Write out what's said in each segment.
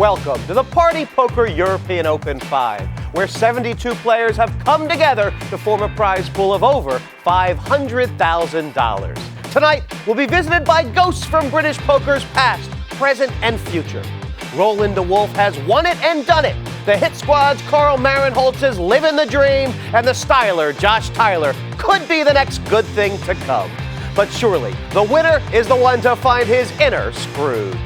Welcome to the Party Poker European Open 5, where 72 players have come together to form a prize pool of over $500,000. Tonight, we'll be visited by ghosts from British poker's past, present, and future. Roland De Wolfe has won it and done it. The hit squad's Karl Mahrenholz is living the dream, and the styler, Josh Tyler, could be the next good thing to come. But surely, the winner is the one to find his inner Scrooge.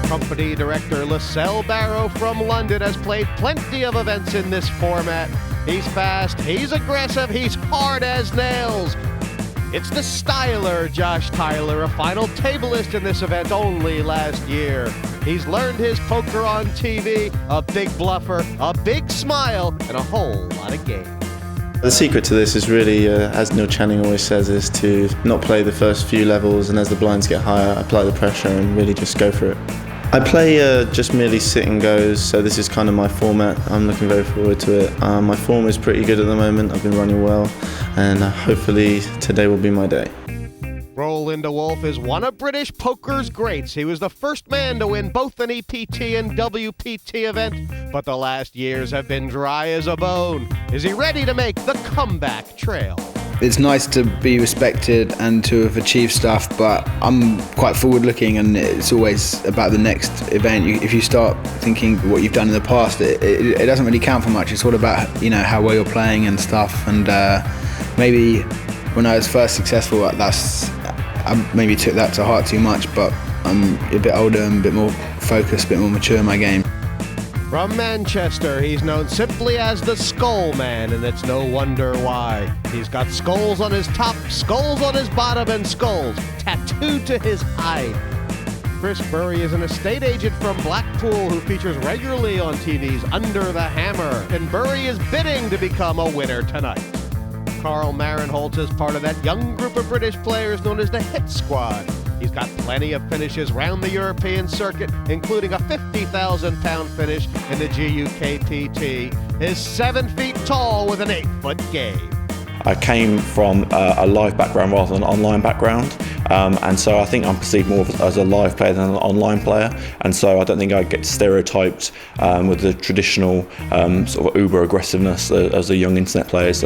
Company director Lascelle Barrow from London has played plenty of events in this format. He's fast, he's aggressive, he's hard as nails. It's the styler, Josh Tyler, a final tableist in this event only last year. He's learned his poker on TV, a big bluffer, a big smile, and a whole lot of game. The secret to this is really, as Neil Channing always says, is to not play the first few levels, and as the blinds get higher, apply the pressure and really just go for it. I play just merely sit and goes, so this is kind of my format. I'm looking very forward to it. My form is pretty good at the moment. I've been running well, and hopefully today will be my day. Roland De Wolfe is one of British poker's greats. He was the first man to win both an EPT and WPT event, but the last years have been dry as a bone. Is he ready to make the comeback trail? It's nice to be respected and to have achieved stuff, but I'm quite forward-looking, and it's always about the next event. If you start thinking what you've done in the past, it doesn't really count for much. It's all about, you know, how well you're playing and stuff. And maybe when I was first successful, I maybe took that to heart too much. But I'm a bit older and a bit more focused, a bit more mature in my game. From Manchester, he's known simply as the Skullman, and it's no wonder why. He's got skulls on his top, skulls on his bottom, and skulls tattooed to his hide. Chris Bury is an estate agent from Blackpool who features regularly on TV's Under the Hammer, and Bury is bidding to become a winner tonight. Karl Mahrenholz is part of that young group of British players known as the Hit Squad. He's got plenty of finishes round the European circuit, including a £50,000 finish in the GUKPT. He's 7 feet tall with an 8-foot game. I came from a live background rather than an online background, and so I think I'm perceived more as a live player than an online player, and so I don't think I get stereotyped with the traditional sort of uber aggressiveness as the young internet players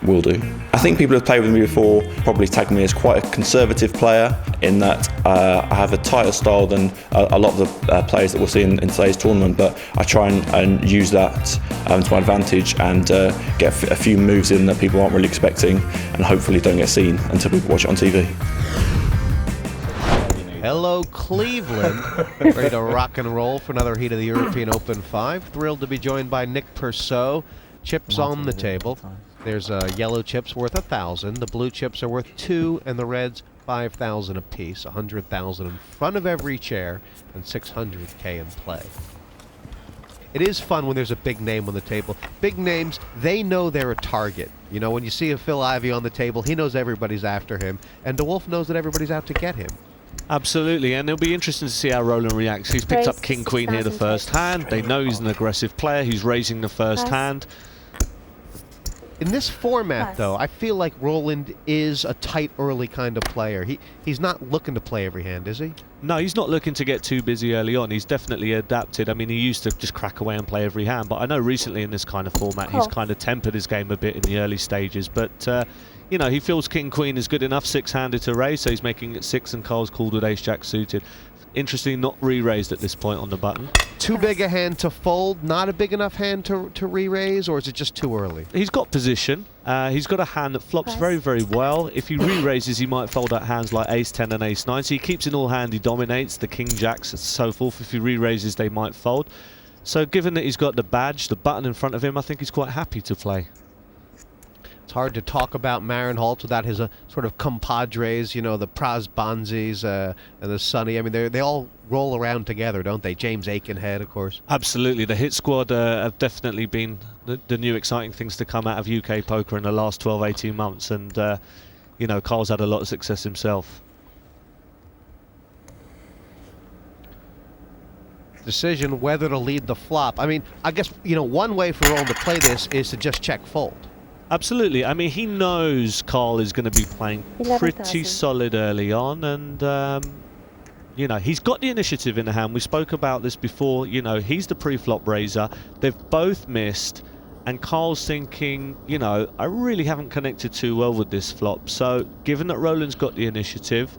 will do. I think people who have played with me before probably tag me as quite a conservative player, in that I have a tighter style than a lot of the players that we'll see in today's tournament, but I try and use that to my advantage and get a few moves in that people aren't really expecting, and hopefully don't get seen until people watch it on TV. Hello, Cleveland. Ready to rock and roll for another heat of the European Open 5. Thrilled to be joined by Nick Persaud. Chips on the table. There's yellow chips worth 1,000. The blue chips are worth 2, and the reds 5,000 apiece. 100,000 in front of every chair, and 600K in play. It is fun when there's a big name on the table. Big names, they know they're a target. You know, when you see a Phil Ivey on the table, he knows everybody's after him, and De Wolfe knows that everybody's out to get him. Absolutely, and it'll be interesting to see how Roland reacts. He's picked up King Queen here the first hand. They know he's an aggressive player. He's raising the first hand. In this format, though, I feel like Roland is a tight early kind of player. He's not looking to play every hand, is he? No, he's not looking to get too busy early on. He's definitely adapted. I mean, he used to just crack away and play every hand, but I know recently in this kind of format he's kind of tempered his game a bit in the early stages. But, you know, he feels King Queen is good enough, 6-handed to raise, so he's making it 6, and Carl's called with Ace-Jack suited. Interestingly, not re-raised at this point on the button. Too big a hand to fold, not a big enough hand to re-raise, or is it just too early? He's got position. He's got a hand that flops very, very well. If he re-raises, he might fold out hands like Ace-10 and Ace-9. So he keeps in all hand, he dominates, the King-Jacks and so forth. If he re-raises, they might fold. So given that he's got the badge, the button in front of him, I think he's quite happy to play. It's hard to talk about Mahrenholz without his sort of compadres, you know, the Prasbanzis and the Sonny. I mean, they all roll around together, don't they? James Aikenhead, of course. Absolutely. The hit squad have definitely been the new exciting things to come out of UK poker in the last 12, 18 months. And, you know, Carl's had a lot of success himself. Decision whether to lead the flop. I mean, I guess, you know, one way for Roland to play this is to just check fold. Absolutely. I mean, he knows Karl is going to be playing pretty solid early on, and you know, he's got the initiative in the hand. We spoke about this before. You know, he's the pre-flop raiser. They've both missed, and Karl's thinking, you know, I really haven't connected too well with this flop. So, given that Roland's got the initiative,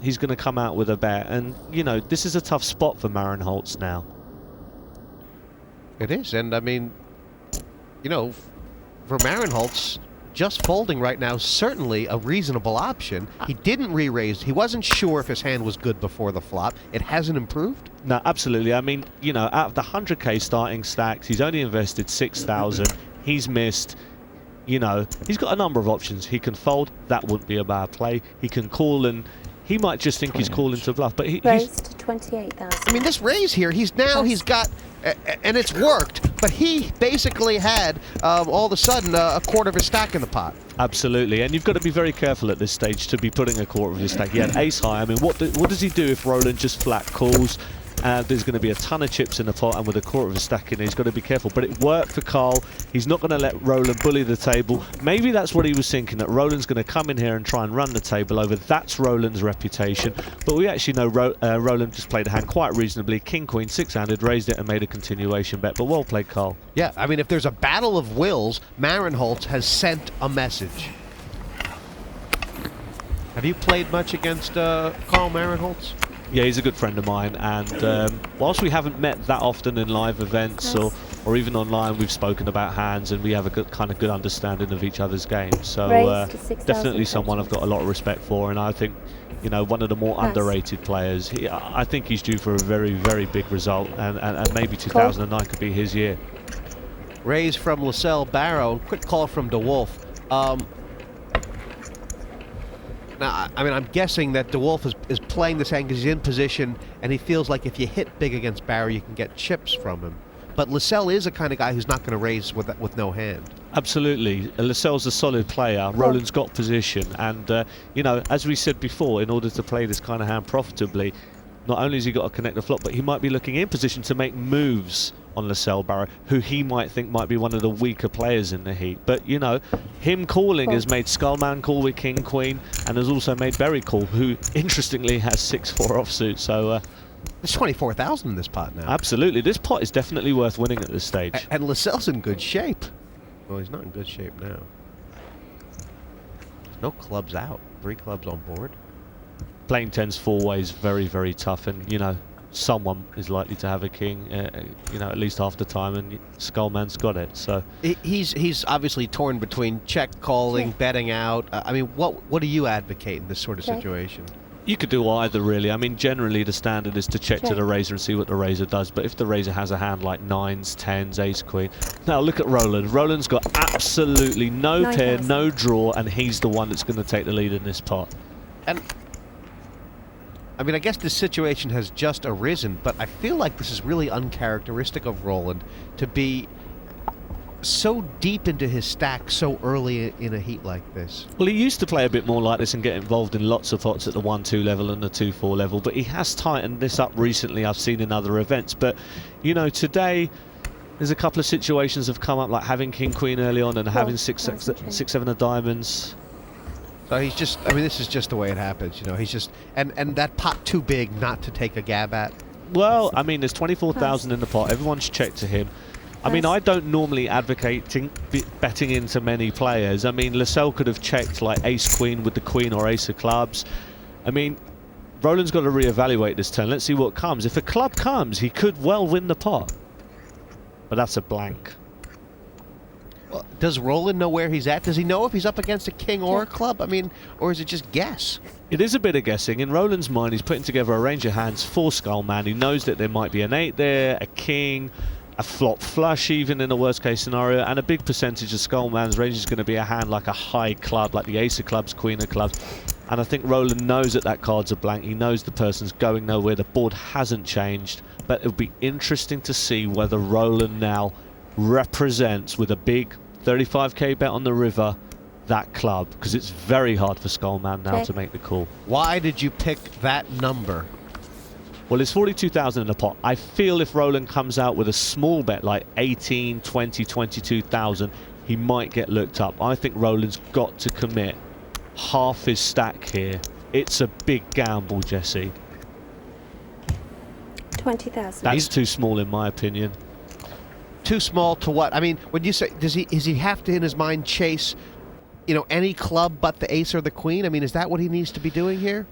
he's going to come out with a bet. And, you know, this is a tough spot for Mahrenholz now. It is, and I mean, you know, for Mahrenholz, just folding right now, certainly a reasonable option. He didn't re-raise. He wasn't sure if his hand was good before the flop. It hasn't improved. No, absolutely. I mean, you know, out of the 100k starting stacks, he's only invested 6,000. He's missed. You know, he's got a number of options. He can fold. That wouldn't be a bad play. He can call, and he might just think he's calling to bluff. But he's raised 28,000. I mean, this raise here, he's got, and it's worked. But he basically had, all of a sudden, a quarter of his stack in the pot. Absolutely, and you've got to be very careful at this stage to be putting a quarter of his stack. He had ace high. I mean, what does he do if Roland just flat calls? There's going to be a ton of chips in the pot, and with a quarter of a stack in, he's got to be careful. But it worked for Karl. He's not going to let Roland bully the table. Maybe that's what he was thinking, that Roland's going to come in here and try and run the table over. That's Roland's reputation. But we actually know Roland just played a hand quite reasonably. King, queen, six-handed, raised it and made a continuation bet. But well played, Karl. Yeah, I mean, if there's a battle of wills, Mahrenholz has sent a message. Have you played much against Karl Mahrenholz? Yeah, he's a good friend of mine, and whilst we haven't met that often in live events or even online, we've spoken about hands, and we have a good understanding of each other's games. So definitely someone I've got a lot of respect for, and I think, you know, one of the more underrated players. I think he's due for a very, very big result, and maybe 2009 could be his year. Raise from Lascelle Barrow, quick call from De Wolfe. Now, I mean, I'm guessing that De Wolfe is playing this hand because he's in position, and he feels like if you hit big against Barrow, you can get chips from him. But Lascelle is a kind of guy who's not going to raise with no hand. Absolutely. Lascelle's a solid player. Roland's got position, and you know, as we said before, in order to play this kind of hand profitably, not only has he got to connect the flop, but he might be looking in position to make moves on Lascelle Barrow, who he might think might be one of the weaker players in the heat. But, you know, him calling has made Skullman call with king, queen, and has also made Bury call, who, interestingly, has 6-4 offsuit. So, there's 24,000 in this pot now. Absolutely. This pot is definitely worth winning at this stage. And Lascelle's in good shape. Well, he's not in good shape now. There's no clubs out. 3 clubs on board. Playing 10's 4 ways very, very tough, and, you know, someone is likely to have a king, you know, at least half the time, and Skullman's got it. So he's obviously torn between check calling, betting out. I mean, what do you advocate in this sort of situation? You could do either, really. I mean, generally the standard is to check to the raiser and see what the raiser does. But if the raiser has a hand like 9s, 10s, ace, queen. Now look at Roland. Roland's got absolutely no pair, no draw, and he's the one that's going to take the lead in this pot. And I mean, I guess this situation has just arisen, but I feel like this is really uncharacteristic of Roland to be so deep into his stack so early in a heat like this. Well, he used to play a bit more like this and get involved in lots of pots at the 1-2 level and the 2-4 level, but he has tightened this up recently, I've seen in other events. But, you know, today there's a couple of situations have come up, like having king, queen early on and having 6-7 of diamonds. So he's just, I mean, this is just the way it happens, you know. He's just, and that pot too big not to take a gab at. Well, I mean, there's 24,000 in the pot. Everyone's checked to him. I mean, I don't normally advocate betting into many players. I mean, Lascelle could have checked like ace-queen with the queen or ace of clubs. I mean, Roland's got to reevaluate this turn. Let's see what comes. If a club comes, he could well win the pot. But that's a blank. Well, does Roland know where he's at? Does he know if he's up against a king or a club? I mean, or is it just guess? It is a bit of guessing. In Roland's mind, he's putting together a range of hands for Skullman. He knows that there might be an 8 there, a king, a flop flush even in a worst case scenario, and a big percentage of Skullman's range is going to be a hand like a high club, like the ace of clubs, queen of clubs. And I think Roland knows that card's a blank. He knows the person's going nowhere. The board hasn't changed, but it'll be interesting to see whether Roland now represents, with a big 35k bet on the river, that club, because it's very hard for Skullman now to make the call. Why did you pick that number? Well, it's 42,000 in the pot. I feel if Roland comes out with a small bet like 18, 20, 22,000, he might get looked up. I think Roland's got to commit half his stack here. It's a big gamble, Jesse. 20,000. That's too small in my opinion. Too small to what? I mean, when you say, does he have to in his mind chase, you know, any club but the ace or the queen? I mean, is that what he needs to be doing here?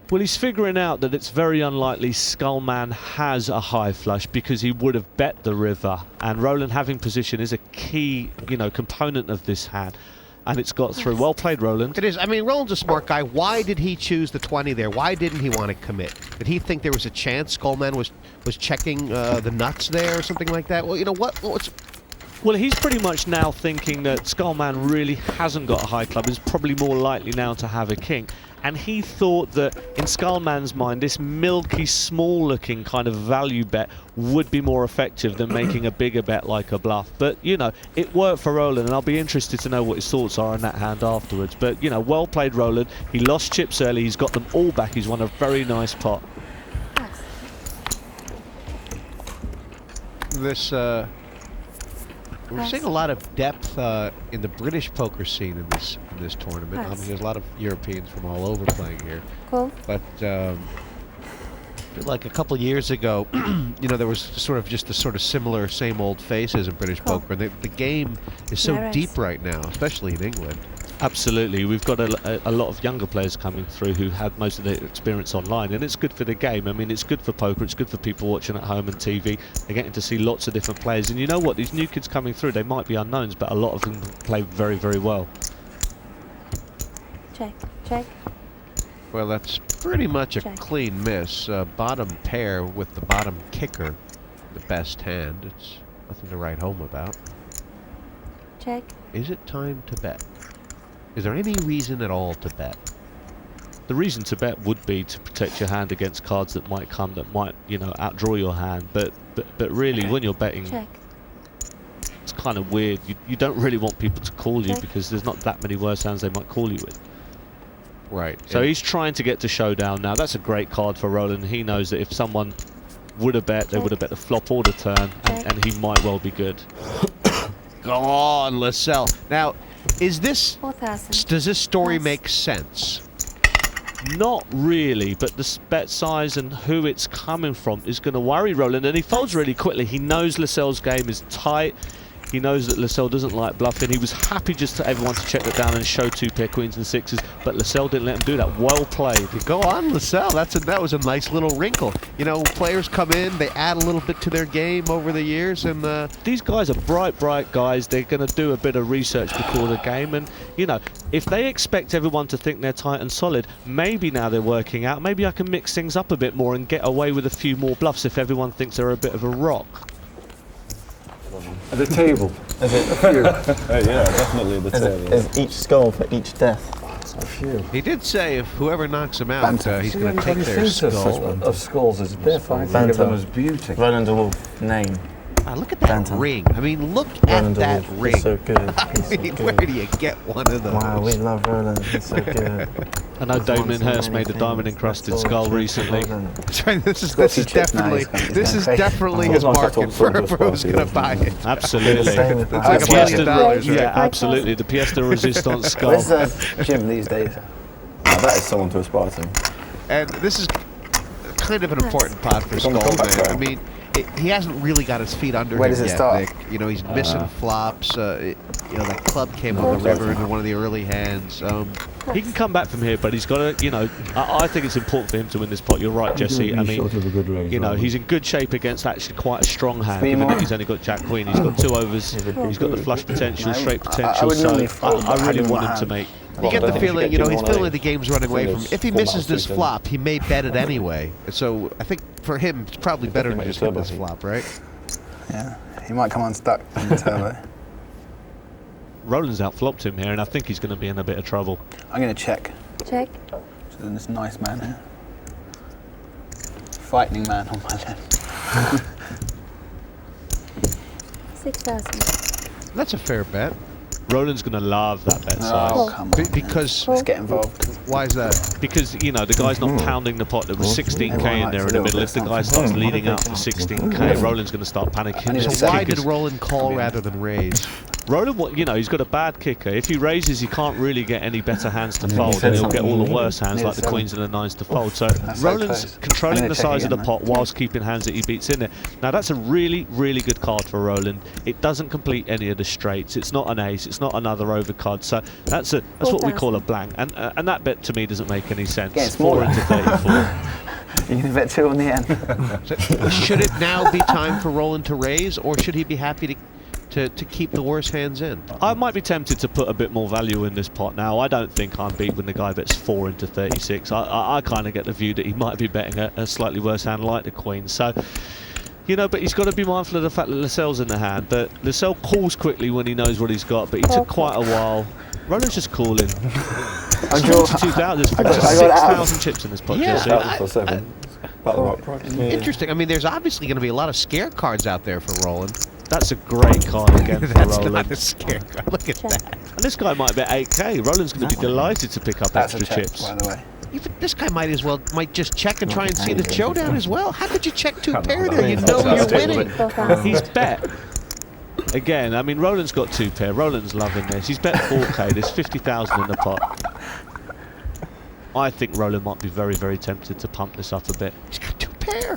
Well, he's figuring out that it's very unlikely Skullman has a high flush because he would have bet the river, and Roland having position is a key, you know, component of this hand, and it's got through. Well played, Roland. It is. I mean, Roland's a smart guy. Why did he choose the 20 there? Why didn't he want to commit? Did he think there was a chance Skullman was checking the nuts there or something like that? Well, you know what's... Well, he's pretty much now thinking that Skullman really hasn't got a high club, is probably more likely now to have a king. And he thought that in Skullman's mind, this milky, small-looking kind of value bet would be more effective than making a bigger bet like a bluff. But, you know, it worked for Roland, and I'll be interested to know what his thoughts are on that hand afterwards. But, you know, well played, Roland. He lost chips early. He's got them all back. He's won a very nice pot. This, we're seeing a lot of depth in the British poker scene in this tournament. I mean, there's a lot of Europeans from all over playing here. Cool. But I feel like a couple of years ago, you know, there was sort of just the sort of similar same old faces in British poker. And the game is so deep right now, especially in England. Absolutely. We've got a lot of younger players coming through who had most of their experience online, and it's good for the game. I mean, it's good for poker, it's good for people watching at home and TV. They're getting to see lots of different players, and you know what, these new kids coming through, they might be unknowns, but a lot of them play very, very well. Check, check. Well, that's pretty much a clean miss. Bottom pair with the bottom kicker, the best hand. It's nothing to write home about. Check. Is it time to bet? Is there any reason at all to bet? The reason to bet would be to protect your hand against cards that might come that might, you know, outdraw your hand. But really, when you're betting, it's kind of weird. You don't really want people to call you because there's not that many worse hands they might call you with. Right. So he's trying to get to showdown now. That's a great card for Roland. He knows that if someone would have bet, they would have bet the flop or the turn, and he might well be good. Go on, Lascelle. Now, is this... 4,000. Does this story make sense? Not really, but the bet size and who it's coming from is going to worry Roland, and he folds really quickly. He knows Lascelle's game is tight. He knows that Lascelle doesn't like bluffing. He was happy just to everyone to check that down and show two pair queens and sixes, but Lascelle didn't let him do that. Well played. Go on, Lascelle. That was a nice little wrinkle. You know, players come in, they add a little bit to their game over the years, and these guys are bright guys. They're going to do a bit of research before the game, and you know, if they expect everyone to think they're tight and solid, maybe now they're working out. Maybe I can mix things up a bit more and get away with a few more bluffs if everyone thinks they're a bit of a rock. At the table. Is it a few? Yeah, definitely the table. Is each skull for each death? A few. he did say if whoever knocks him out, he's going to take their skull. Of skulls as death. I think of them as beauty. Roland De Wolfe name. Ah, look at that Phantom. ring. I mean, look Roland at De that Wolfe. ring. He's so good. He's so good. Where do you get one of those? Wow, we love Roland. He's so good. I know Damon Hirst made a diamond-encrusted skull recently. That's right. This is definitely his market for who's going to buy it. Absolutely. It's like $1 million. Yeah, absolutely. The pièce de résistance skull. Where's Jim these days? That is someone to aspire to. And this is kind of an important pot for Skullman. I mean, he hasn't really got his feet under him does it yet, start? Nick. You know, he's missing flops. You know, that club came on the river into one of the early hands. He can come back from here, but he's got to, you know, I think it's important for him to win this pot. You're right, Jesse. I mean, you know, he's in good shape against actually quite a strong hand, given that he's only got Jack Queen. He's got two overs. He's got the flush potential, straight potential. So I really want him to make. You get the feeling, you know, he's feeling like the game's running away from him. If he misses this flop, he may bet it anyway. So I think for him, it's probably better to just hit this flop, right? Yeah, he might come unstuck in the turbo. Roland's outflopped him here, and I think he's going to be in a bit of trouble. I'm going to check. Check. So then this nice man here. Frightening man on my left. 6,000. That's a fair bet. Roland's going to love that bet size. Oh, come on. Because Let's get involved. why is that? Because, you know, the guy's not pounding the pot. There was 16k in there in the middle. If the guy starts leading up to 16k, Roland's going to start panicking. So why did Roland call rather than raise? Roland, you know, he's got a bad kicker. If he raises, he can't really get any better hands to fold, and he'll get all the worse hands like the queens and the nines to fold. So Roland's controlling the size of the pot whilst keeping hands that he beats in there. Now that's a really, really good card for Roland. It doesn't complete any of the straights. It's not an ace. It's not another overcard. So that's what we call a blank. And that bet to me doesn't make any sense. 4 into 34. You're going to bet 2 on the end. Should it now be time for Roland to raise, or should he be happy to keep the worse hands in? I might be tempted to put a bit more value in this pot now. I don't think I'm beat when the guy bets 4 into 36. I kind of get the view that he might be betting a slightly worse hand like the queen. So, you know, but he's got to be mindful of the fact that Lascelle's in the hand. But Lascelle calls quickly when he knows what he's got, but he took quite a while. Roland's just calling. It's 42,000. There's 46,000 chips in this pot, Yeah, Jesse. Interesting. I mean, there's obviously going to be a lot of scare cards out there for Roland. That's a great card again for That's Roland. not a scare card. Look at that. And this guy might bet 8k. Roland's going to be delighted to pick up That's extra a check, chips. by the way. Even this guy might just check and try and see the showdown as well. How could you check 2 pair there? You know you're winning. He's bet. Again, I mean, Roland's got 2 pair. Roland's loving this. He's bet 4k. There's 50,000 in the pot. I think Roland might be very, very tempted to pump this up a bit. He's got 2 pair.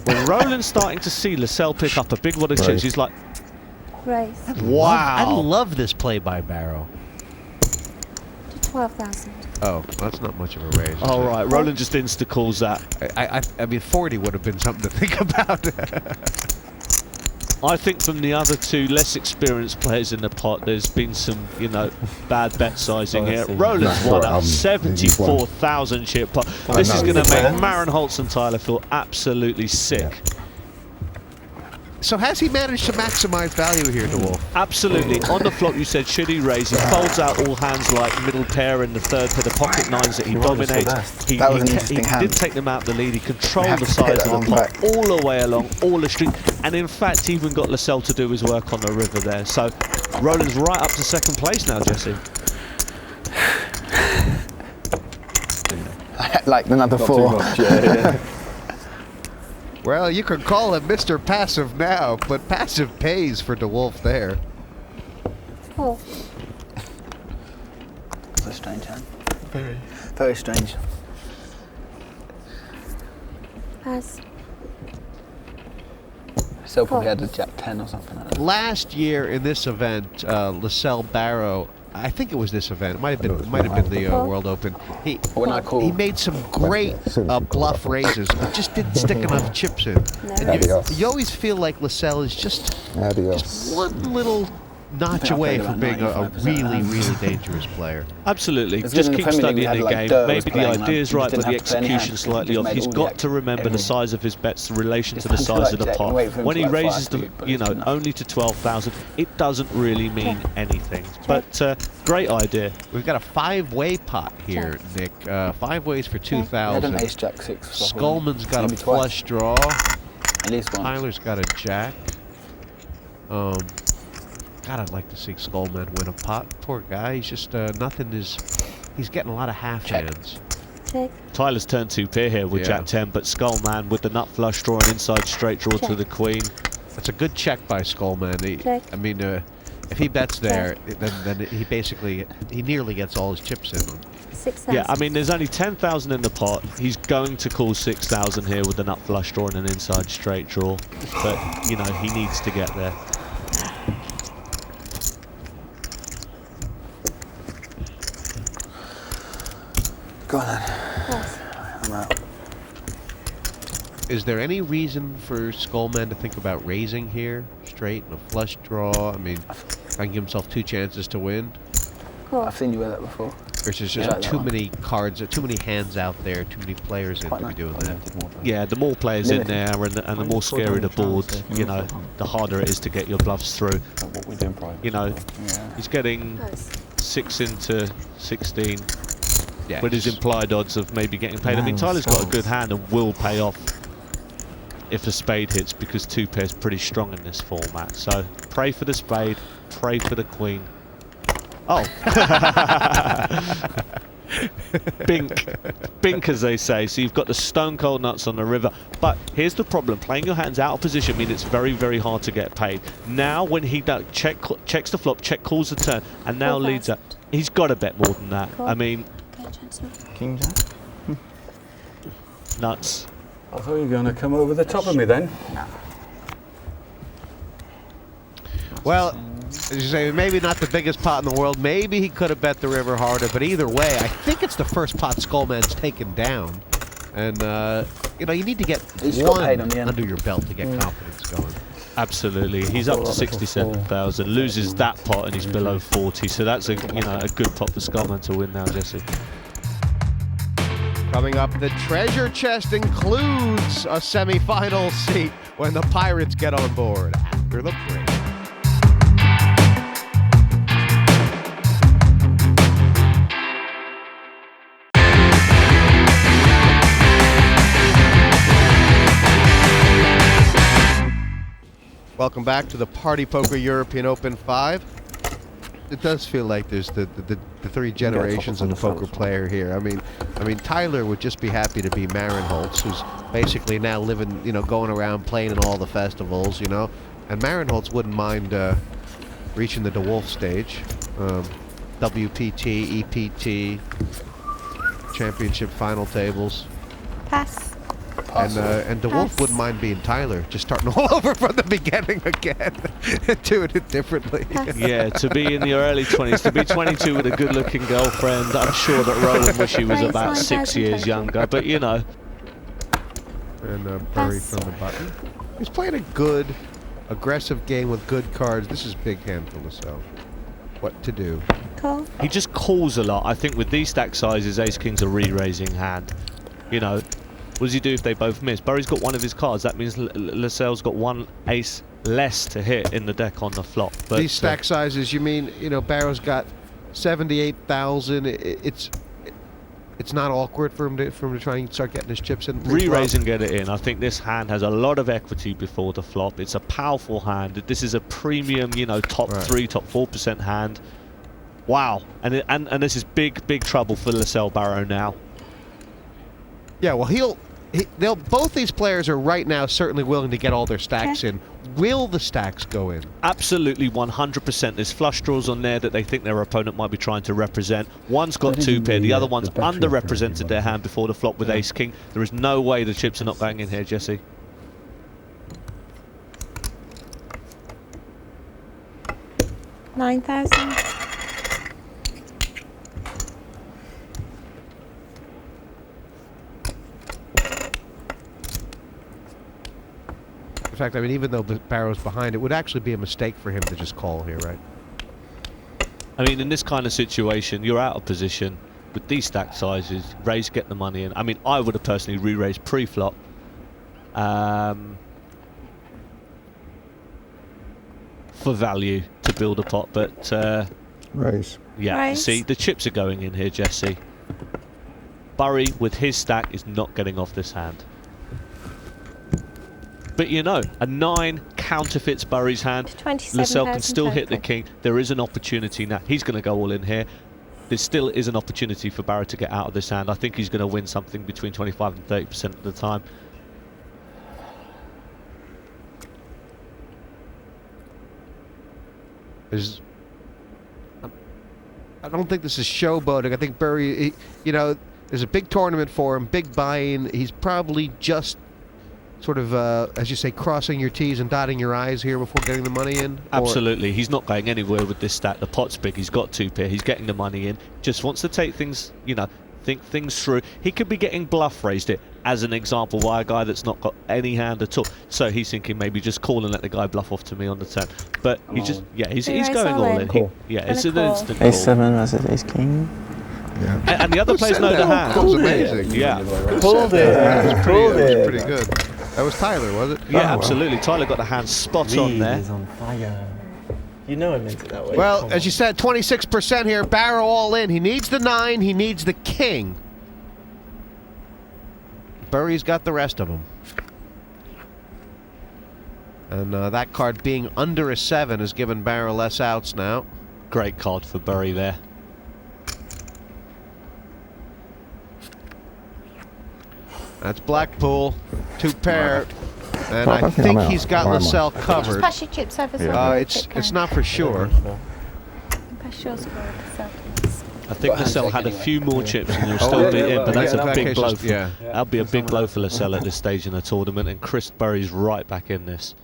When Roland's starting to see Lascelle pick up a big wad of chips, he's like, Raise. Wow. I love this play by Barrow. To 12,000. Oh, that's not much of a raise. all right, Roland just insta-calls that. I mean, 40 would have been something to think about. I think from the other 2 less experienced players in the pot, there's been some, you know, bad bet sizing here. Roland's won a 74,000 chip pot. This is going to make Mahrenholz and Tyler feel absolutely sick. So has he managed to maximize value here, De Wolfe? Absolutely. On the flop, you said, should he raise? He folds out all hands like middle pair and the third pair, the pocket nines that he dominates. He did take them out the lead. He controlled the size of the pot all the way along, all the street, and in fact even got Lascelle to do his work on the river there. So Roland's right up to second place now, Jesse. Like the number 4. Well, you can call him Mr. Passive now, but passive pays for De Wolfe there. 4. That's a strange hand. Very. Very strange. Pass. Still probably had a Jack 10 or something like that. Last year in this event, Lascelle Barrow, I think it was this event. It might have been the World Open. He made some great bluff raises, but just didn't stick enough chips in. And you always feel like Lascelle is just one little notch away from being a really, really dangerous player. Absolutely. Just keep studying the game. Maybe the idea's right, but the execution slightly off. He's got to remember the size of his bets in relation to the size of the pot. When he raises them, you know, only to 12,000, it doesn't really mean anything. But great idea. We've got a 5-way pot here, Nick. 5 ways for 2,000. Ace Jack 6. Skullman's got a flush draw. At least one. Tyler's got a jack. God, I'd like to see Skullman win a pot. Poor guy. He's just he's getting a lot of half hands. Check. Tyler's turned 2 pair here with Jack 10, but Skullman with the nut flush draw and inside straight draw to the queen. That's a good check by Skullman. I mean, if he bets there, then he nearly gets all his chips in. 6,000. Yeah, I mean, there's only 10,000 in the pot. He's going to call 6,000 here with the nut flush draw and an inside straight draw, but you know he needs to get there. Go on then. I'm out. Is there any reason for Skullman to think about raising here? Straight and a flush draw? I mean, trying to give himself 2 chances to win? Cool. I've seen you wear that before. Versus just too many cards, too many hands out there, too many players in to be doing that. Yeah, the more players in there and the more scary the board, you know, the harder it is to get your bluffs through. You know, he's getting 6 into 16 with his implied odds of maybe getting paid. I mean, Tyler's got a good hand and will pay off if a spade hits, because 2 pairs pretty strong in this format. So pray for the spade, pray for the queen. Oh. Bink as they say. So you've got the stone cold nuts on the river. But here's the problem: playing your hands out of position means it's very, very hard to get paid. Now, when he checks the flop, check calls the turn, and now leads up, he's got to bet more than that. I mean, King Jack. nuts. I thought you were going to come over the top of me then. Well, as you say, maybe not the biggest pot in the world. Maybe he could have bet the river harder, but either way, I think it's the first pot Skullman's taken down. And, you know, you need to get one under your belt to get confidence going. Absolutely. He's up to 67,000, loses that pot and he's below 40. So that's a good pot for Skullman to win now, Jesse. Coming up, the treasure chest includes a semi-final seat when the Pirates get on board after the break. Welcome back to the Party Poker European Open 5. It does feel like there's the three generations of the poker player here. I mean, Tyler would just be happy to be Mahrenholz, who's basically now living, you know, going around playing in all the festivals, you know. And Mahrenholz wouldn't mind reaching the De Wolfe stage, WPT, EPT, championship final tables. Pass. And De Wolfe wouldn't mind being Tyler, just starting all over from the beginning again, doing it differently. Yeah, to be in the early 20s, to be 22 with a good-looking girlfriend, I'm sure that Roland wish he was about 6 years younger, but you know. And Bury from the button. He's playing a good, aggressive game with good cards. This is big hand for Lascelle. What to do? Call. He just calls a lot. I think with these stack sizes, Ace-King's a re-raising hand. You know, what does he do if they both miss? Bury's got one of his cards. That means Lascelle's got one ace less to hit in the deck on the flop. But these stack sizes, you mean, you know, Barrow's got 78,000. It's not awkward for him to try and start getting his chips in. Re-raise and get it in. I think this hand has a lot of equity before the flop. It's a powerful hand. This is a premium, you know, top 3, top 4% hand. Wow. And this is big trouble for Lascelle Barrow now. Yeah, well, they'll both these players are right now certainly willing to get all their stacks in. Will the stacks go in? Absolutely, 100%. There's flush draws on there that they think their opponent might be trying to represent. One's got 2 pair, the other one's underrepresented their hand before the flop with Ace King. There is no way the chips are not going in here, Jesse. $9,000. In fact, I mean, even though Barrow's behind, it would actually be a mistake for him to just call here, right? I mean, in this kind of situation, you're out of position. With these stack sizes, raise, get the money in. I mean, I would have personally re-raised pre-flop. For value to build a pot, but... raise. Yeah, Raise. See, the chips are going in here, Jesse. Bury, with his stack, is not getting off this hand. But you know, a 9 counterfeits Bury's hand. Lascelle can still hit the king. There is an opportunity now. He's going to go all in here. There still is an opportunity for Barrow to get out of this hand. I think he's going to win something between 25 and 30% of the time. I don't think this is showboating. I think Bury, you know, there's a big tournament for him, big buy-in. He's probably just sort of, as you say, crossing your T's and dotting your I's here before getting the money in? Absolutely. He's not going anywhere with this stack. The pot's big. He's got 2 pair. He's getting the money in. Just wants to take things, you know, think things through. He could be getting bluff raised it, as an example, by a guy that's not got any hand at all. So he's thinking maybe just call and let the guy bluff off to me on the turn. But he just, yeah, he's going all in. Cool. It's an instant call. Ace-7 versus Ace-King. Yeah. And the other players know the hand. That was amazing. Yeah. Pulled it. That was pretty good. That was Tyler, was it? Yeah, absolutely. Tyler got the hand spot on there. Is on fire. You know I meant it that way. Well, as you said, 26% here. Barrow all in. He needs the 9. He needs the king. Bury's got the rest of them. And that card being under a 7 has given Barrow less outs now. Great card for Bury there. That's Blackpool, 2 pair. And I think he's got Lascelle covered. Pass your chips over. So It's not for sure. Pass yours for Lascelle. I think Lascelle had a few more chips and he'll still be in, but that's a big blow. That'll be a big blow for Lascelle at this stage in the tournament, and Chris Bury's right back in this.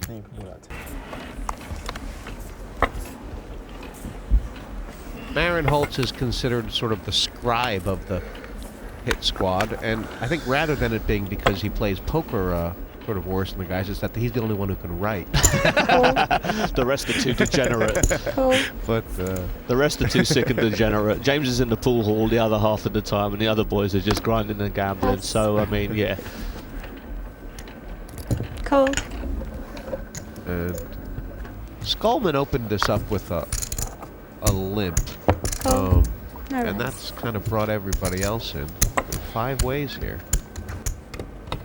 Mahrenholz is considered sort of the scribe of the hit squad, and I think rather than it being because he plays poker sort of worse than the guys, it's that he's the only one who can write. The rest are too degenerate. But the rest are too sick and degenerate. James is in the pool hall the other half of the time, and the other boys are just grinding and gambling. So I mean, yeah. Cool. And Skullman opened this up with a limp. Cool. And that's kind of brought everybody else in 5 ways here.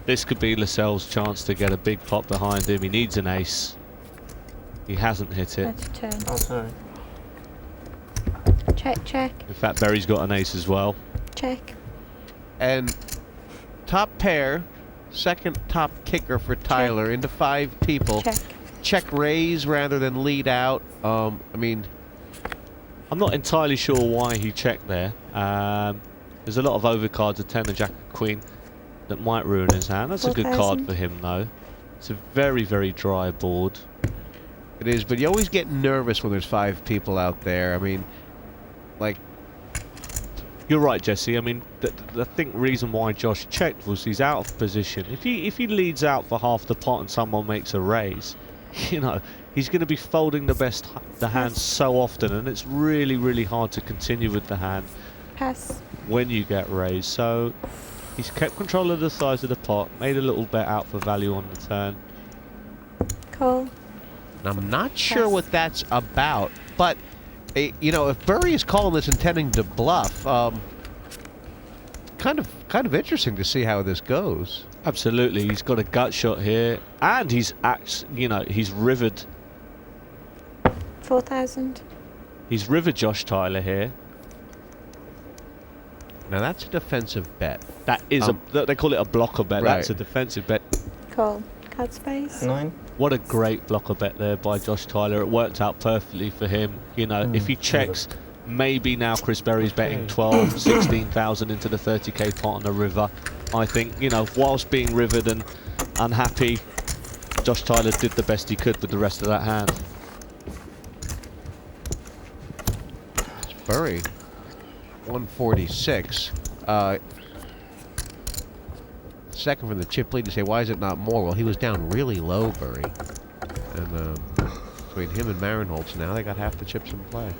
This could be Lascelle's chance to get a big pot behind him. He needs an ace. He hasn't hit it. That's Oh, sorry. check, check, In fact, Bury's got an ace as well. check. And top pair, second top kicker for Tyler into 5 people. Check. Check raise rather than lead out. I mean, I'm not entirely sure why he checked there. There's a lot of overcards, a 10, a jack, a queen, that might ruin his hand. That's a good card for him, though. It's a very, very dry board. it is, but you always get nervous when there's 5 people out there. I mean, like... You're right, Jesse. I mean, the think reason why Josh checked was he's out of position. If he leads out for half the pot and someone makes a raise, you know, he's going to be folding the hand so often, and it's really, really hard to continue with the hand Pass. when you get raised. So he's kept control of the size of the pot, made a little bet out for value on the turn. Cool. I'm not sure what that's about, but... you know, if Bury is calling this intending to bluff, kind of interesting to see how this goes. Absolutely, he's got a gut shot here, and he's he's rivered. 4,000. He's rivered Josh Tyler here. Now that's a defensive bet. That is they call it a blocker bet. Right. That's a defensive bet. Cool. Card space. 9. What a great blocker bet there by Josh Tyler. It worked out perfectly for him. You know, if he checks, maybe now Chris Bury's betting 12, 16,000 into the 30k pot on the river. I think, you know, whilst being rivered and unhappy, Josh Tyler did the best he could with the rest of that hand. It's Bury, 146. Second from the chip lead. You say, why is it not more? Well, he was down really low, Bury. And between him and Mahrenholz now, they got half the chips in play.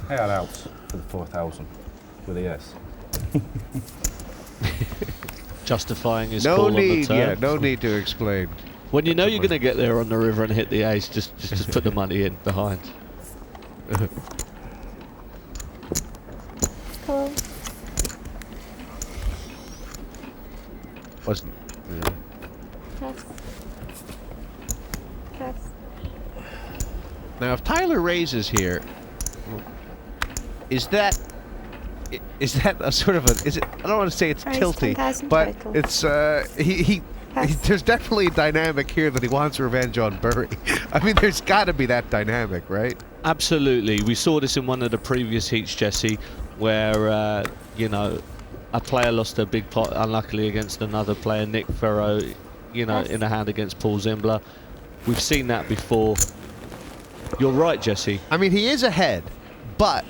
Payout out for the 4,000 with a yes. Justifying his call on the turn. Yeah, no need to explain. When you know you're going to get there on the river and hit the ace, just put the money in behind. Cool. Wasn't. Yeah. Pass. Pass. Now, if Tyler raises here, is that a sort of a? Is it? I don't want to say it's Raise tilty, 10,000 but total. it's there's definitely a dynamic here that he wants revenge on Bury. I mean, there's got to be that dynamic, right? Absolutely. We saw this in one of the previous heats, Jesse, where you know, a player lost a big pot unluckily against another player, Nick Persaud, you know, in a hand against Paul Zimbler. We've seen that before. You're right, Jesse. I mean, he is ahead, but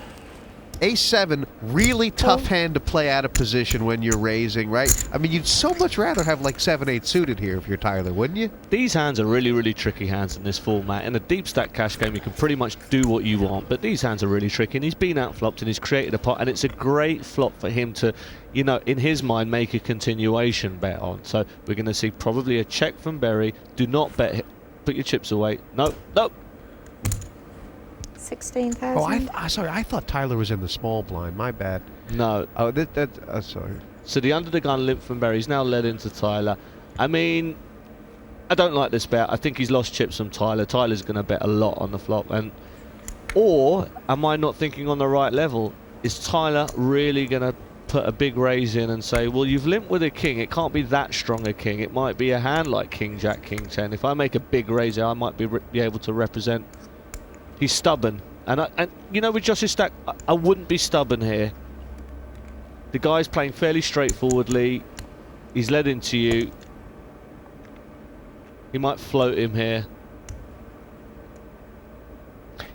Ace-7, really tough hand to play out of position when you're raising, right? I mean, you'd so much rather have like 7-8 suited here if you're Tyler, wouldn't you? These hands are really, really tricky hands in this format. In a deep stack cash game, you can pretty much do what you want, but these hands are really tricky, and he's been outflopped and he's created a pot, and it's a great flop for him to, you know, in his mind, make a continuation bet on. So we're going to see probably a check from Bury. Do not bet. Put your chips away. No, no. 16,000. Oh, sorry, I thought Tyler was in the small blind. My bad. No. Oh, sorry. So the under the gun limp from Bury's now led into Tyler. I mean, I don't like this bet. I think he's lost chips from Tyler. Tyler's going to bet a lot on the flop. Or am I not thinking on the right level? Is Tyler really going to put a big raise in and say, well, you've limped with a king. It can't be that strong a king. It might be a hand like king jack, king 10. If I make a big raise here, I might be able to represent. He's stubborn. And you know, with Josh's stack, I wouldn't be stubborn here. The guy's playing fairly straightforwardly. He's led into you. He might float him here.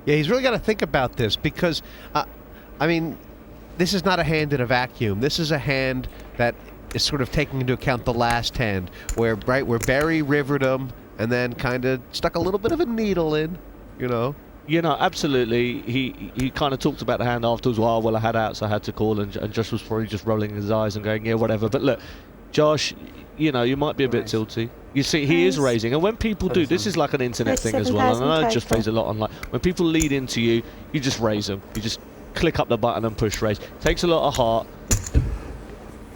Yeah, he's really got to think about this because, I mean, this is not a hand in a vacuum. This is a hand that is sort of taking into account the last hand, where Barry rivered him and then kind of stuck a little bit of a needle in, you know. You know, absolutely. He kind of talked about the hand afterwards. Well, I had outs, I had to call, and Josh was probably just rolling his eyes and going, yeah, whatever. But look, Josh, you know, you might be a bit tilty. You see, he is raising, and when people do, this is like an internet thing as well, and I know it just plays a lot online. When people lead into you, you just raise them. You just click up the button and push raise. Takes a lot of heart,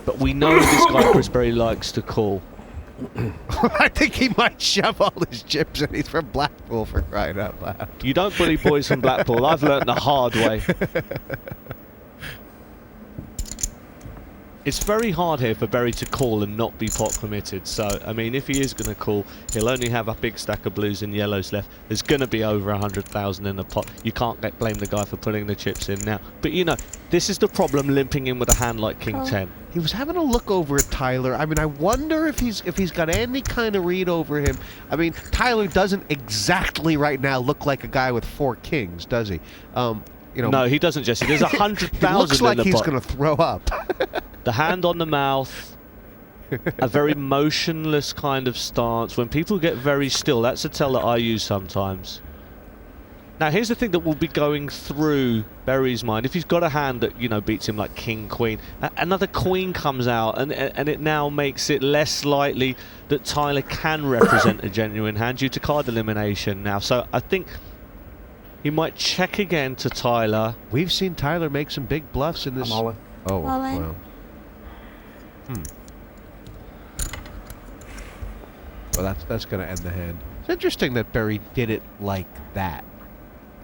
but we know this guy Chris Berry likes to call. I think he might shove all his chips in. He's from Blackpool, for crying out loud. You don't bully boys from Blackpool. I've learnt the hard way. It's very hard here for Berry to call and not be pot committed. So, I mean, if he is going to call, he'll only have a big stack of blues and yellows left. There's going to be over 100,000 in the pot. You can't blame the guy for putting the chips in now. But, you know, this is the problem limping in with a hand like King 10. He was having a look over at Tyler. I mean, I wonder if he's got any kind of read over him. I mean, Tyler doesn't exactly right now look like a guy with 4 kings, does he? You know, no, he doesn't, Jesse. There's 100,000 looks like in the he's pot. going to throw up. The hand on the mouth, a very motionless kind of stance. When people get very still, that's a tell that I use sometimes. Now, here's the thing that will be going through Berry's mind. If he's got a hand that, you know, beats him like king, queen, another queen comes out, and it now makes it less likely that Tyler can represent a genuine hand due to card elimination now. So I think he might check again to Tyler. We've seen Tyler make some big bluffs in this. I'm Oh, All in. wow. Well, that's going to end the hand. It's interesting that Berry did it like that.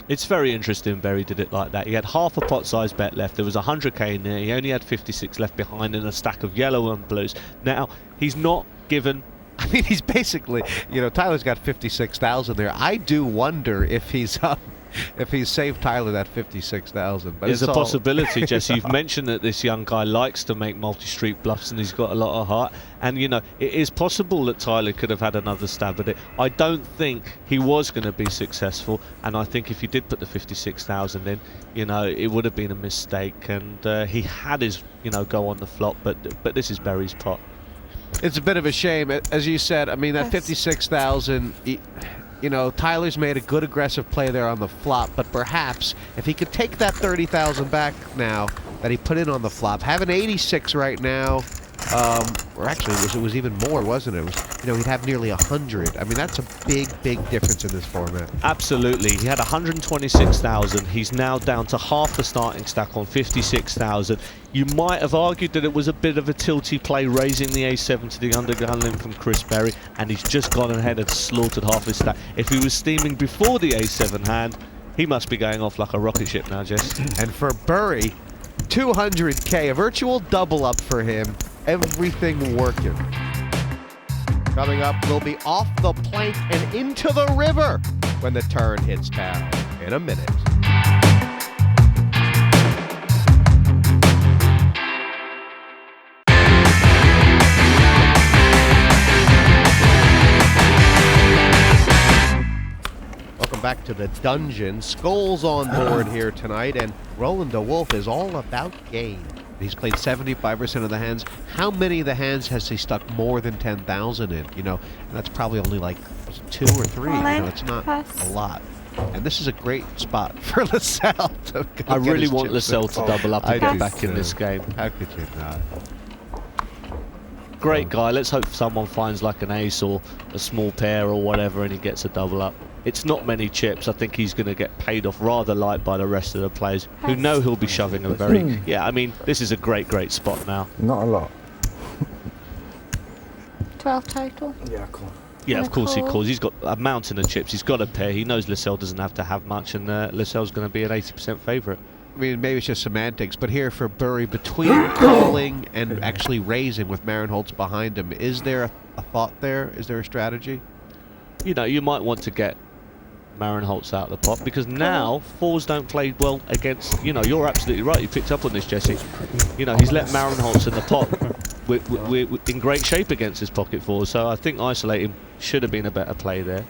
It's very interesting Berry did it like that. He had half a pot size bet left. There was 100k in there. He only had 56 left behind in a stack of yellow and blues. Now, he's not given... I mean, he's basically, you know, Tyler's got 56,000 there. I do wonder if he's saved Tyler that 56,000. But There's it's a all possibility, Jesse. You've mentioned that this young guy likes to make multi-street bluffs and he's got a lot of heart. And, you know, it is possible that Tyler could have had another stab at it. I don't think he was going to be successful. And I think if he did put the 56,000 in, you know, it would have been a mistake. And he had his, you know, go on the flop. But this is Berry's pot. It's a bit of a shame. As you said, I mean, that 56,000, you know, Tyler's made a good aggressive play there on the flop, but perhaps if he could take that 30,000 back now that he put in on the flop, having 86 right now, or actually it was even more, wasn't it? It was, you know, he'd have nearly 100. I mean, that's a big difference in this format. Absolutely. He had 126,000. He's now down to half the starting stack on 56,000. You might have argued that it was a bit of a tilty play, raising the A7 to the undergun limb from Chris Berry, and he's just gone ahead and slaughtered half his stack. If he was steaming before the A7 hand, he must be going off like a rocket ship now, Jess. And for Berry, 200k, a virtual double up for him. Everything working. Coming up, we'll be off the plank and into the river when the turn hits town in a minute. Welcome back to the dungeon. Skull's on board here tonight, and Roland De Wolfe is all about game. He's played 75% of the hands. How many of the hands has he stuck more than 10,000 in? You know, and that's probably only like 2 or 3. You know, it's not a lot. And this is a great spot for Lascelle to go I get really his want chips Lascelle in. to double up and get back in this game. How could you not? Great guy. Let's hope someone finds like an ace or a small pair or whatever and he gets a double up. It's not many chips. I think he's going to get paid off rather light by the rest of the players who know he'll be shoving a very... Yeah, I mean, this is a great spot now. Not a lot. 12 total. Yeah, cool. Yeah, of course he calls. He's got a mountain of chips. He's got a pair. He knows Lascelle doesn't have to have much, and Lascelle's going to be an 80% favourite. I mean, maybe it's just semantics, but here for Bury, between calling and actually raising with Mahrenholz behind him, is there a thought there? Is there a strategy? You know, you might want to get Mahrenholz out of the pot, because now fours don't play well against, you know, you're absolutely right, you picked up on this, Jesse. You know, he's let Mahrenholz in the pot. We're in great shape against his pocket fours, so I think isolating should have been a better play there.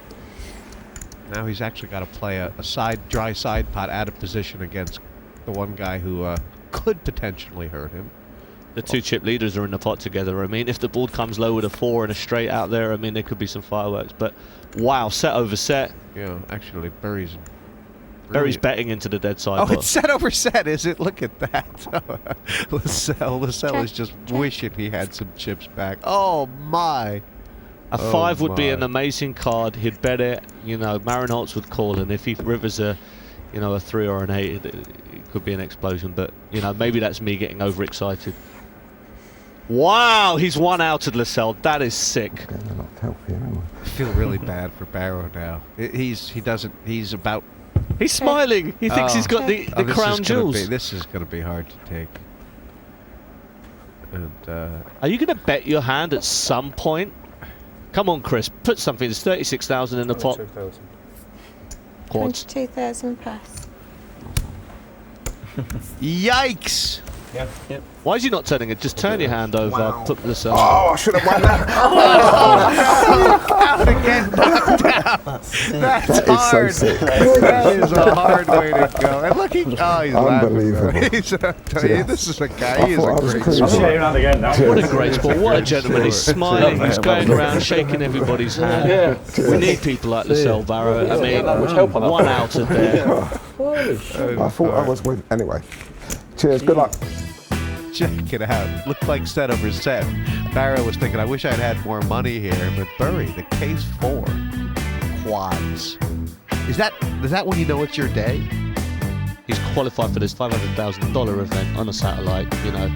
Now he's actually got to play a dry side pot out of position against the one guy who could potentially hurt him. The two chip leaders are in the pot together. I mean, if the board comes low with a 4 and a straight out there, I mean, there could be some fireworks. But wow, set over set. Yeah, actually, Bury's betting into the dead side. Oh, it's set over set, is it? Look at that. Lascelle is just wishing he had some chips back. Oh my! A 5 would be an amazing card. He'd bet it. You know, Mahrenholz would call, and if he rivers a 3 or an 8, it could be an explosion. But you know, maybe that's me getting overexcited. Wow, he's one out at Lascelle. That is sick. I feel really bad for Barrow now. He's smiling. He thinks he's got the crown jewels. This is going to be hard to take. And are you going to bet your hand at some point? Come on, Chris. Put something. There's 36,000 in the pot. 22,000 plus. Yikes! Yeah. Why is he not turning it? Just turn your hand over. Wow. Put this Oh, I should have won that. How to get knocked out? That's hard. So sick. That is a hard way to go. And look, he's Unbelievable. laughing. This is a guy. He is a great I'll show you around again now. What a great sport. What a gentleman. He's smiling. He's going around shaking everybody's hand. We need people like Lascelle Barrow. I mean, one out of there. I thought I was with. Anyway, cheers. Good luck. Check it out. Looked like set over set. Barrow was thinking, I wish I'd had more money here, but Bury, the case 4 quads. Is that when you know it's your day? He's qualified for this $500,000 event on a satellite. You know,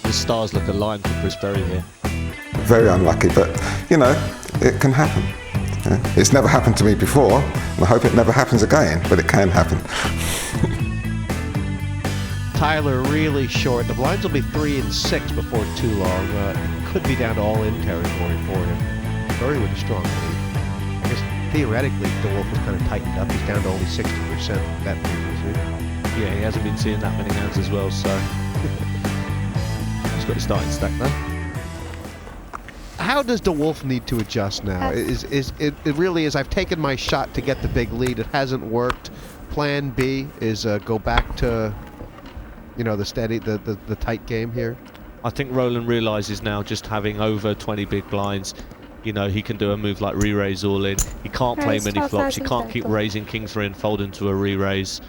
the stars look aligned for Chris Bury here. Very unlucky, but you know, it can happen. Yeah. It's never happened to me before, and I hope it never happens again, but it can happen. Tyler really short. The blinds will be 3 and 6 before too long. Could be down to all-in territory for him. Bury with a strong lead. I guess theoretically, De Wolfe was kind of tightened up. He's down to only 60% bet frequency. Yeah, he hasn't been seeing that many hands as well, so he's got his starting stack now. How does De Wolfe need to adjust now? It really is. I've taken my shot to get the big lead. It hasn't worked. Plan B is go back to, you know, the steady, the tight game here. I think Roland realises now, just having over 20 big blinds, you know, he can do a move like re-raise all in. He can't play many flops. He can't keep raising king 3 and fold into a re-raise.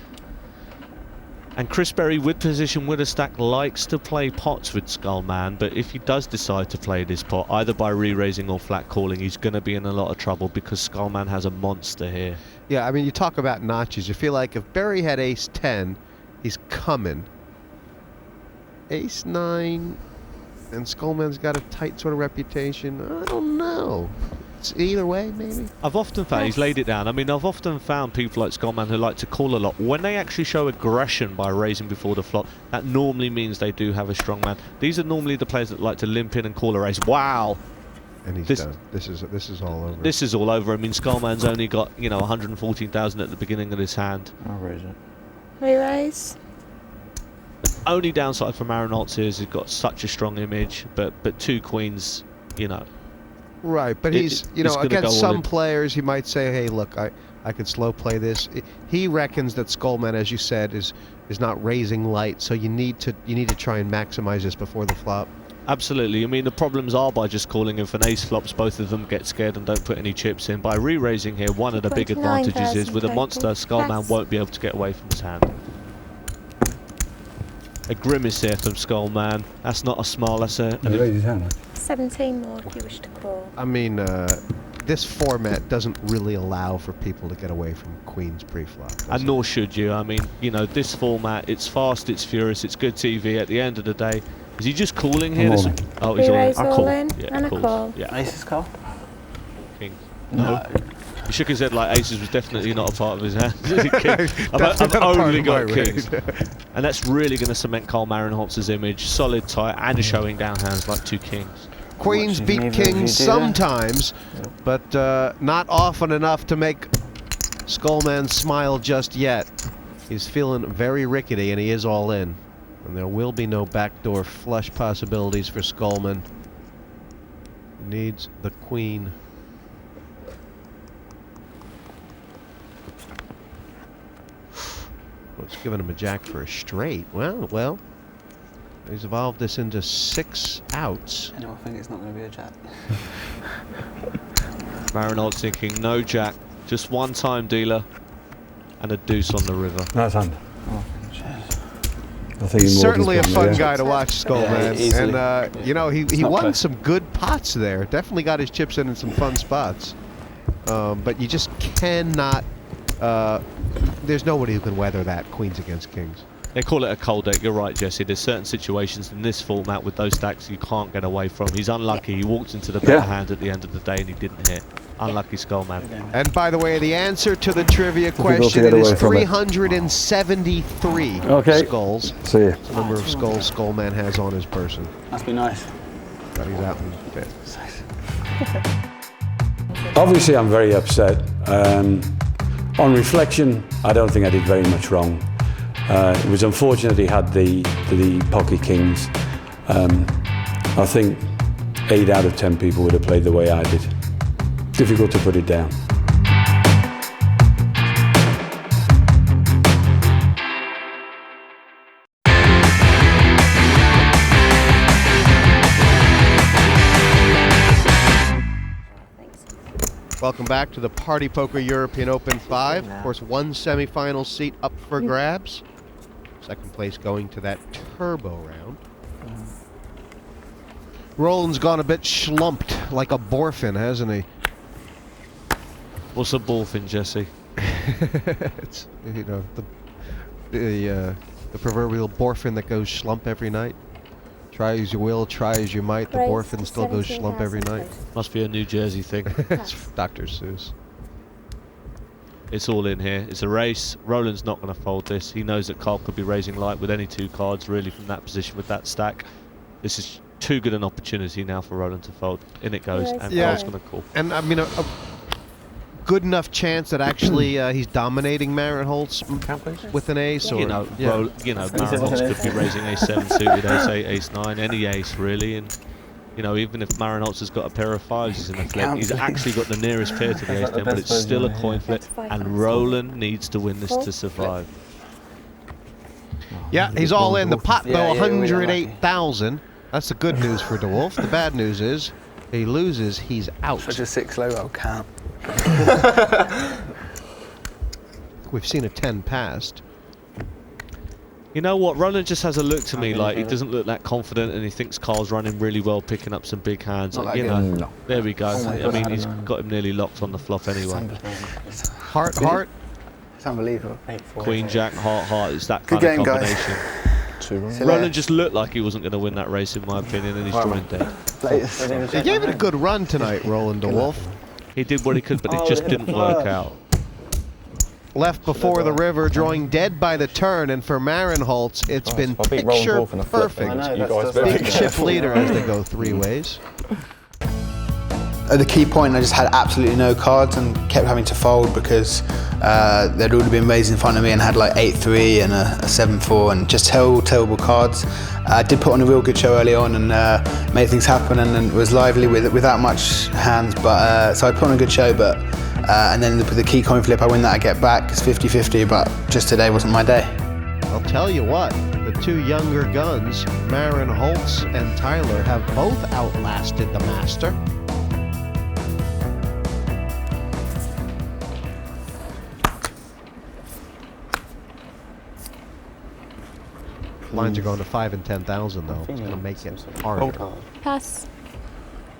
And Chris Bury, with position with a stack, likes to play pots with Skullman, but if he does decide to play this pot, either by re-raising or flat calling, he's going to be in a lot of trouble because Skullman has a monster here. Yeah, I mean, you talk about notches. You feel like if Bury had ace 10, he's coming. Ace 9, and Skullman's got a tight sort of reputation. I don't know. It's either way, maybe. I've often found, he's laid it down. I mean, I've often found people like Skullman who like to call a lot. When they actually show aggression by raising before the flop, that normally means they do have a strong man. These are normally the players that like to limp in and call a raise. Wow. And he's done. This is all over. This is all over. I mean, Skullman's only got, you know, 114,000 at the beginning of his hand. I'll raise it. Re-raise. Only downside for Mahrenholz is he's got such a strong image, but 2 queens, you know. Right, but he's, you know, against some players, he might say, hey, look, I could slow play this. He reckons that Skullman, as you said, is not raising light, so you need to try and maximize this before the flop. Absolutely. I mean, the problems are by just calling in for ace flops, both of them get scared and don't put any chips in. By re-raising here, one of the big advantages is with a monster, Skullman won't be able to get away from his hand. A grimace here from Skullman. That's not a smile, that's a... 17 more if you wish to call. I mean, this format doesn't really allow for people to get away from queens pre-flop. And nor should you. I mean, you know, this format, it's fast, it's furious, it's good TV. At the end of the day, is he just calling here? Oh, he's all in. All in Yeah, and a call. Yeah. Aces call? King. No. He shook his head like aces was definitely not a part of his hand. I've only got kings. And that's really going to cement Karl Mahrenholz's image. Solid tight and showing down hands like 2 kings. Queens beat kings sometimes, but not often enough to make Skullman smile just yet. He's feeling very rickety and he is all in. And there will be no backdoor flush possibilities for Skullman. Needs the queen. It's giving him a jack for a straight. Well, he's evolved this into 6 outs. Anyone think it's not going to be a jack? Mahrenholz thinking no jack, just one time dealer, and a deuce on the river. Nice hand. He's certainly a fun guy to watch, Skullman. Yeah, and you know, he won some good pots there. Definitely got his chips in some fun spots. But you just cannot. There's nobody who can weather that queens against kings. They call it a cold deck. You're right, Jesse. There's certain situations in this format with those stacks you can't get away from. He's unlucky. He walked into the better hand at the end of the day and he didn't hit. Unlucky Skullman. And by the way, the answer to the trivia question is 373 skulls. See you. That's the number of skulls Skullman has on his person. Must be nice. But he's out in 5th. Obviously, I'm very upset. On reflection, I don't think I did very much wrong. It was unfortunate he had the pocket kings. I think 8 out of 10 people would have played the way I did. Difficult to put it down. Welcome back to the Party Poker European Open 5. Of course, 1 semifinal seat up for grabs. Second place going to that turbo round. Roland's gone a bit schlumped like a Borfin, hasn't he? What's a Borfin, Jesse? It's, you know, the proverbial Borfin that goes schlump every night. Try as you will, try as you might, the Borfin still goes schlump every night. Must be a New Jersey thing. It's Dr. Seuss. It's all in here. It's a race. Roland's not going to fold this. He knows that Karl could be raising light with any 2 cards, really, from that position with that stack. This is too good an opportunity now for Roland to fold. In it goes, and Karl's going to call. And I mean, a good enough chance that actually he's dominating Mahrenholz with an ace, or Mahrenholz could be raising ace 7 suited, ace 8, ace 9, any ace really, and you know, even if Mahrenholz has got a pair of 5s, he's in a flip. He's actually got the nearest pair to the ace 10, but it's still a coin flip, and Roland needs to win this to survive. Yeah, he's all in. The pot though, 108,000. That's the good news for De Wolfe. The bad news is, if he loses, he's out. Such a 6 low roll count. We've seen a 10 passed. You know what? Roland just has a look to me like he doesn't look that confident, and he thinks Karl's running really well, picking up some big hands. You know, there we go. I mean, he's got him nearly locked on the flop anyway. Heart, heart. It's unbelievable. Queen, jack, heart, heart. It's that kind of combination. Roland just looked like he wasn't going to win that race, in my opinion, and he's drawing dead. He gave it a good run tonight, Roland De Wolfe. He did what he could, but it just didn't work out. Left before the river, drawing dead by the turn, and for Mahrenholz, it's been picture perfect. Big chip leader as they go 3 ways. At the key point, I just had absolutely no cards and kept having to fold because they'd already been raised in front of me and had like 8-3 and a 7-4 and just terrible cards. I did put on a real good show early on and made things happen and was lively without much hands. But so I put on a good show, but and then with the key coin flip, I win that, I get back. It's 50-50, but just today wasn't my day. I'll tell you what, the 2 younger guns, Mahrenholz and Tyler, have both outlasted the master. Lines are going to 5 and 10,000 though. It's going to make it harder. Pass.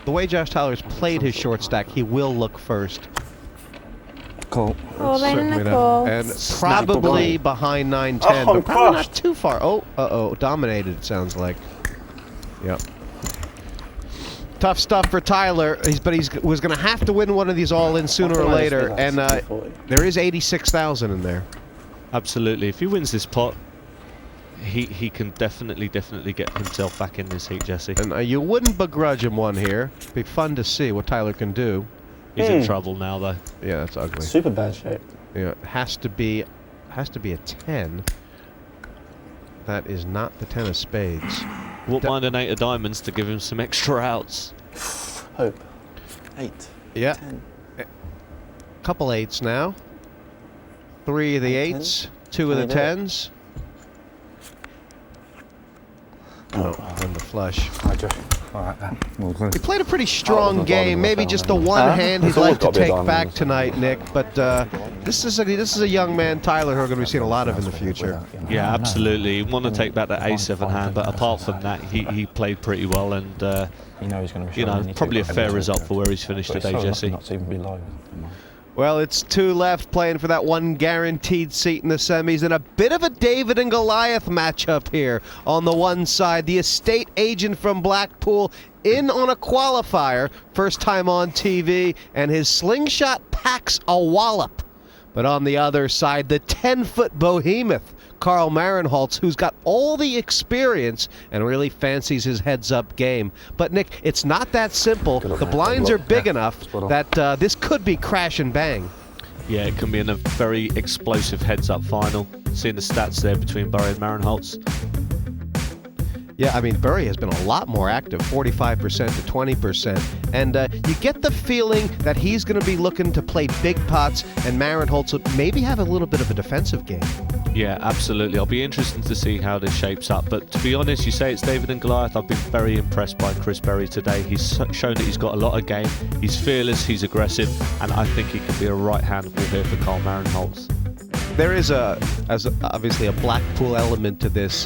The way Josh Tyler's played his short stack, he will look first. Call. All in the call. And probably behind 9-10, but probably not too far. Oh, dominated it sounds like. Yep. Tough stuff for Tyler, but he was going to have to win one of these all in sooner or later, and there is 86,000 in there. Absolutely. If he wins this pot, he can definitely get himself back in this heat, Jesse. And you wouldn't begrudge him one here. It'd be fun to see what Tyler can do. He's in trouble now, though. Yeah, that's ugly. Super bad shape. Yeah, it has to be a 10. That is not the 10 of spades. Wouldn't mind an 8 of diamonds to give him some extra outs. Hope. 8. Yeah. 10. Couple 8s now. 3 of the 8s, 2 of the 10s. Oh, and the flush. He played a pretty strong game. Maybe just the one hand he'd like to take back tonight, Nick. But this is a young man, Tyler, who we're going to be seeing a lot of in the future. Yeah, absolutely. You want to take back that A7 hand, but apart from that, he played pretty well, and probably a fair result for where he's finished today, Jesse. Well, it's 2 left playing for that one guaranteed seat in the semis, and a bit of a David and Goliath matchup here. On the one side, the estate agent from Blackpool in on a qualifier, first time on TV, and his slingshot packs a wallop. But on the other side, the 10-foot behemoth, Karl Mahrenholz, who's got all the experience and really fancies his heads-up game. But, Nick, it's not that simple. The blinds are big enough that this could be crash and bang. Yeah, it can be in a very explosive heads-up final. Seeing the stats there between Bury and Mahrenholz. Yeah, I mean, Bury has been a lot more active, 45% to 20%. And you get the feeling that he's going to be looking to play big pots, and Mahrenholz would maybe have a little bit of a defensive game. Yeah, absolutely. I'll be interested to see how this shapes up. But to be honest, you say it's David and Goliath. I've been very impressed by Chris Bury today. He's shown that he's got a lot of game. He's fearless, he's aggressive, and I think he can be a right handful here for Karl Mahrenholz. There is obviously a Blackpool element to this.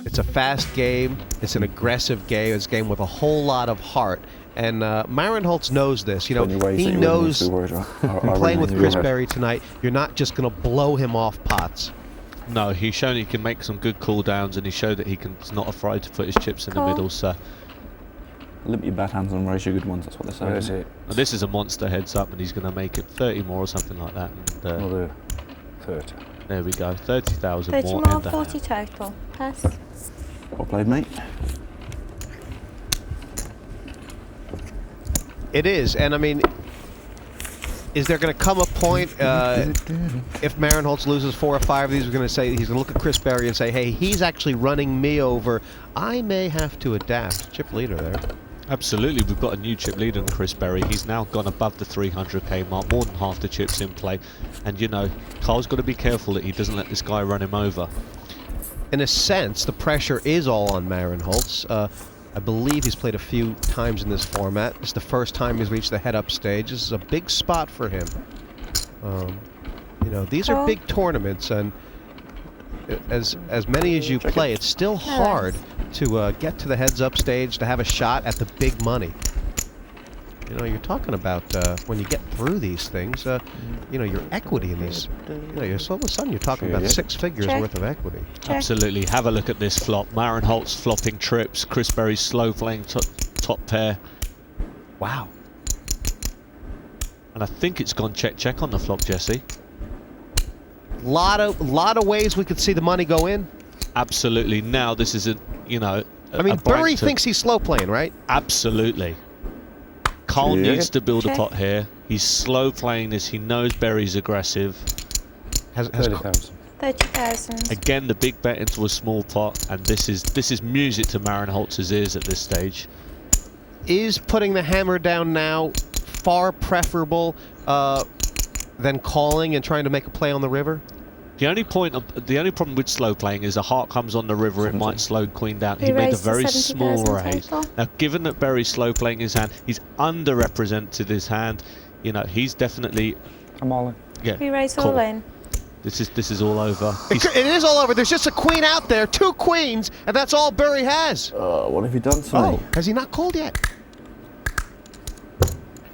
It's a fast game. It's an aggressive game. It's a game with a whole lot of heart. And Mahrenholz knows this. You know, he knows playing with Chris Bury tonight, you're not just going to blow him off pots. No, he's shown he can make some good cool downs, and he showed that he's not afraid to put his chips in the middle. So limit your bad hands and raise your good ones. That's what they say. And this is a monster heads up, and he's going to make it 30 more or something like that. And, 30. There we go, 30,000 30 more. more, 40 total. Pass. Well played, mate. It is, and I mean, is there going to come a point if Mahrenholz loses 4 or 5 of these, we're going to say he's going to look at Chris Bury and say, hey, he's actually running me over. I may have to adapt. Chip leader there. Absolutely, we've got a new chip leader in Chris Bury. He's now gone above the 300k mark, more than half the chips in play. And you know, Carl's got to be careful that he doesn't let this guy run him over. In a sense, the pressure is all on Mahrenholz. I believe he's played a few times in this format. It's the first time he's reached the head-up stage. This is a big spot for him. You know, these are big tournaments, and as many as you play, it's still hard to get to the heads-up stage, to have a shot at the big money. You know, you're talking about when you get through these things, you know, your equity in these, you know, all of a sudden you're talking about 6 figures worth of equity. Absolutely. Have a look at this flop. Mahrenholz flopping trips. Chris Bury's slow playing top pair. Wow. And I think it's gone check on the flop, Jesse. Lot of ways we could see the money go in. Absolutely. Now this is I mean, Bury thinks he's slow playing, right? Absolutely. Karl needs to build a pot here. He's slow playing this. He knows Bury's aggressive. 30,000. Again, the big bet into a small pot, and this is music to Mahrenholz's ears at this stage. Is putting the hammer down now far preferable than calling and trying to make a play on the river? The only problem with slow playing is a heart comes on the river, it might slow queen down. He made a very small raise. Now, given that Bury's slow playing his hand, he's underrepresented his hand. You know, he's definitely. I'm all in. Yeah. We raise all in. This is all over. It is all over. There's just a queen out there, 2 queens, and that's all Bury has. What have you done to me? Has he not called yet?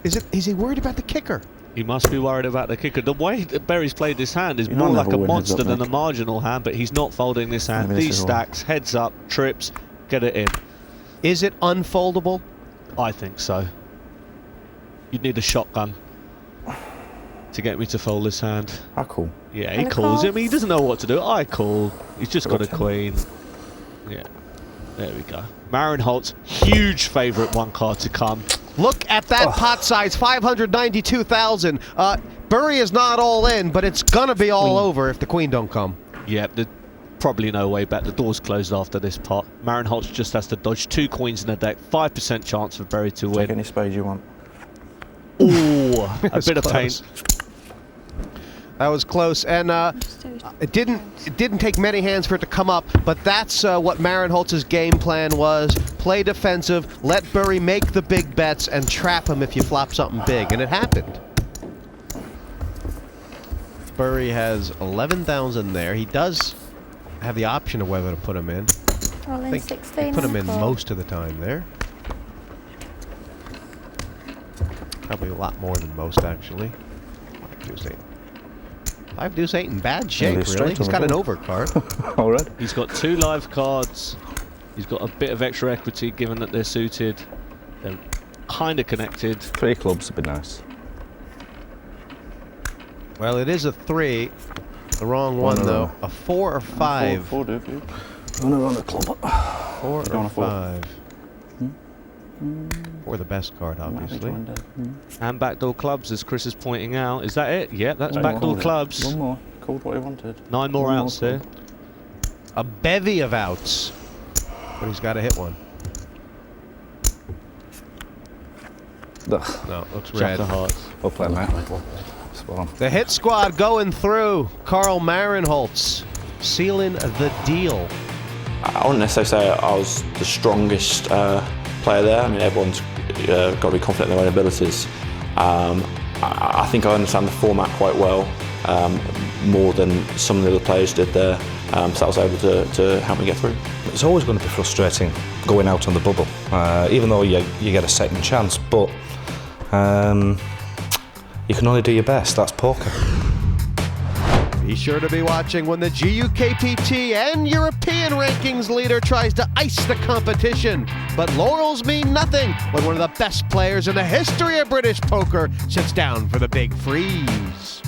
Is he worried about the kicker? He must be worried about the kicker. The way that Bury's played this hand is more like a monster than a marginal hand, but he's not folding this hand. These stacks, heads up, trips, get it in. Is it unfoldable? I think so. You'd need a shotgun to get me to fold this hand. I call. Yeah, he calls. I mean, he doesn't know what to do. I call. He's just got a queen. Yeah, there we go. Mahrenholz, huge favourite one card to come. Look at that pot size, 592,000. Bury is not all in, but it's gonna be all over if the queen don't come. Yeah, there's probably no way back. The door's closed after this pot. Mahrenholz just has to dodge 2 queens in the deck. 5% chance for Bury to win. Take any spade you want. Ooh, a bit of pain. That was close, and it didn't take many hands for it to come up, but that's what Mahrenholz's game plan was. Play defensive, let Bury make the big bets, and trap him if you flop something big, and it happened. Bury has 11,000 there. He does have the option of whether to put him in. All in 16. He put him in most of the time there. Probably a lot more than most, actually. 5 deuce 8 in bad shape, really. He's got an overcard. Already. He's got 2 live cards. He's got a bit of extra equity given that they're suited. They're kind of connected. 3 clubs would be nice. Well, it is a 3. The wrong one, though. A 4 or 5. 4 do you? I'm gonna run a club. 4 or 5. Or the best card, obviously. And backdoor clubs, as Chris is pointing out. Is that it? Yeah, that's backdoor clubs. One more. Called what he wanted. 9 more outs there. A bevy of outs. But he's got to hit one. Ugh. No, looks Jack red. of hearts. We'll play mate. The hit squad going through. Karl Mahrenholz sealing the deal. I wouldn't necessarily say I was the strongest player there. I mean, everyone's got to be confident in their own abilities. I think I understand the format quite well, more than some of the other players did there. So I was able to help me get through. It's always going to be frustrating going out on the bubble, even though you get a second chance, but you can only do your best. That's poker. Be sure to be watching when the GUKPT and European rankings leader tries to ice the competition. But laurels mean nothing when one of the best players in the history of British poker sits down for the big freeze.